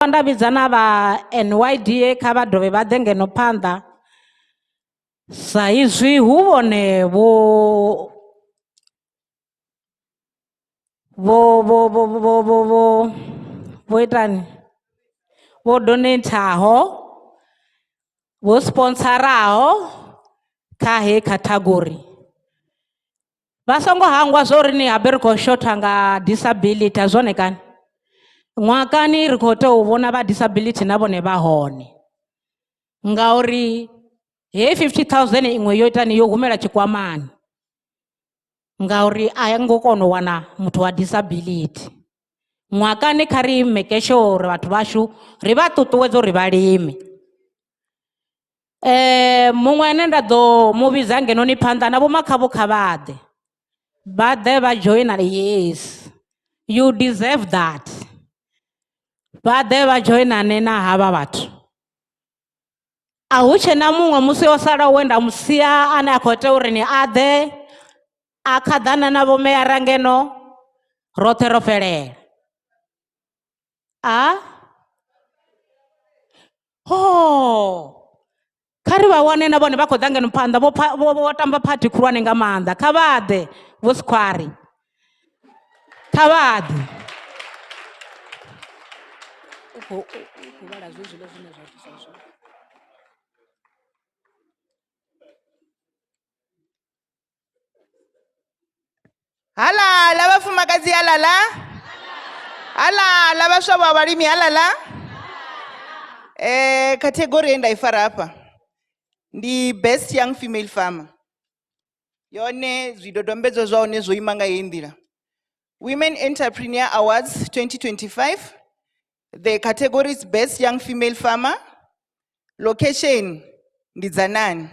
Ndavhidzana vha NYDA kha vha dovhe vha ḓe ngeno phanḓa sa izwi hu vhone vho itani vho donataho vho sponsораho kha he category vha songo hangwa zwo ri ni habe ri khou shotha nga disability zwone kani ṅwakani ri khou tea u vhona vha disability na vhone vha hone ngauri he 50,000 iṅwe yo itani yo humela tshikwamani ngauri a ya ngo kona u wana muthu wa disability ṅwakani kha ri make sure uri vhathu vhashu ri vha ṱuṱuwedza uri vha lime. Muṅwe ane nda ḓo mu vhidza ngenoni phanḓa na vho Makhavho kha vha ḓe vha joina. Yes, you deserve that. Vha ḓe vha joinane na havha vhathu a hu tshe na muṅwe musi o sala we nda musia ane a khou tea uri ni a ḓe a khaḓana na vho meyara ngeno roṱhe ro fhelela kha ri vha wane na vhone vha khou ḓa ngeno phanḓa vho tamba phathi khulwane nga maanḓa kha vha ḓe vho Square kha vha ḓe. Halala bafumakadzi halala halala vhaswa vha vhalimi halala. Category ye nda i fara hafha ndi best young female farmer yone zwidodombedzo zwa hone zwo ima nga heyi nḓila. Women Entrepreneur Awards 2025, the category is best young female farmer. Location ndi Dzanani.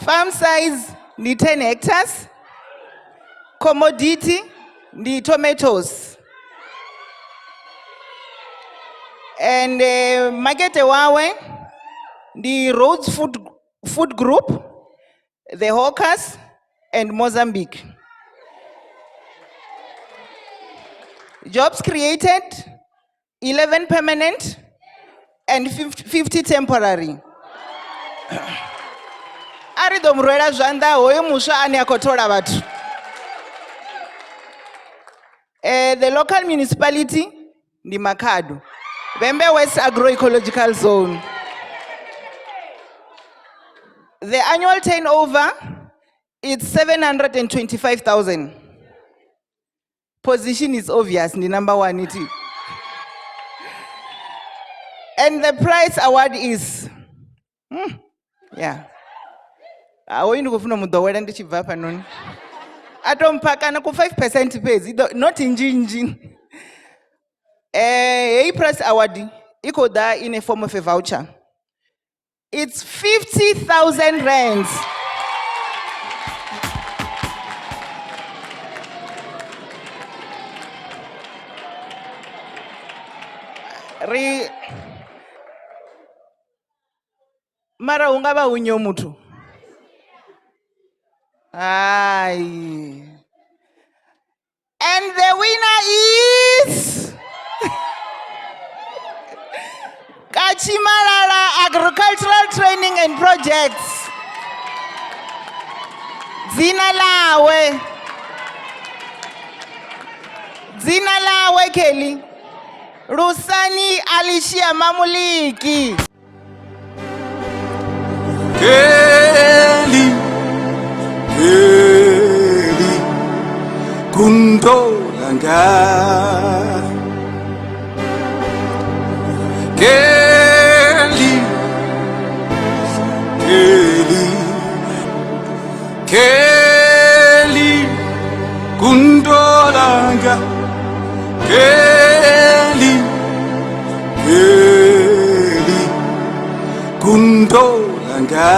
Farm size ndi 10 hectares. Commodity ndi tomatoes. And market wawe the Rhodes Food Group, the Hawkers, and Mozambique. Jobs created 11 permanent and 50 temporary. Ari ḓo murwela zwanḓa hoyo muswa ane a khou thola vhathu. The local municipality ndi Makhado, Vhembe West Agroecological Zone. The annual turnover is 725,000. Position is obvious, the number one it is. And the prize award is, yeah. Awoyi ndikufuna mudowela ndichibva panoni. Atompakana ku 5% pays, not injinji. A prize award ikoda in a form of a voucher. It's 50,000 rands. Mara ungaba unyo mutu. Aye. And the winner is Kachimarara Agricultural Training and Projects. Dzina lawe Kelly. Rusani Alicia Mamuliki. Kelly Kundolanga. Kelly Kundolanga. Kelly Kundolanga.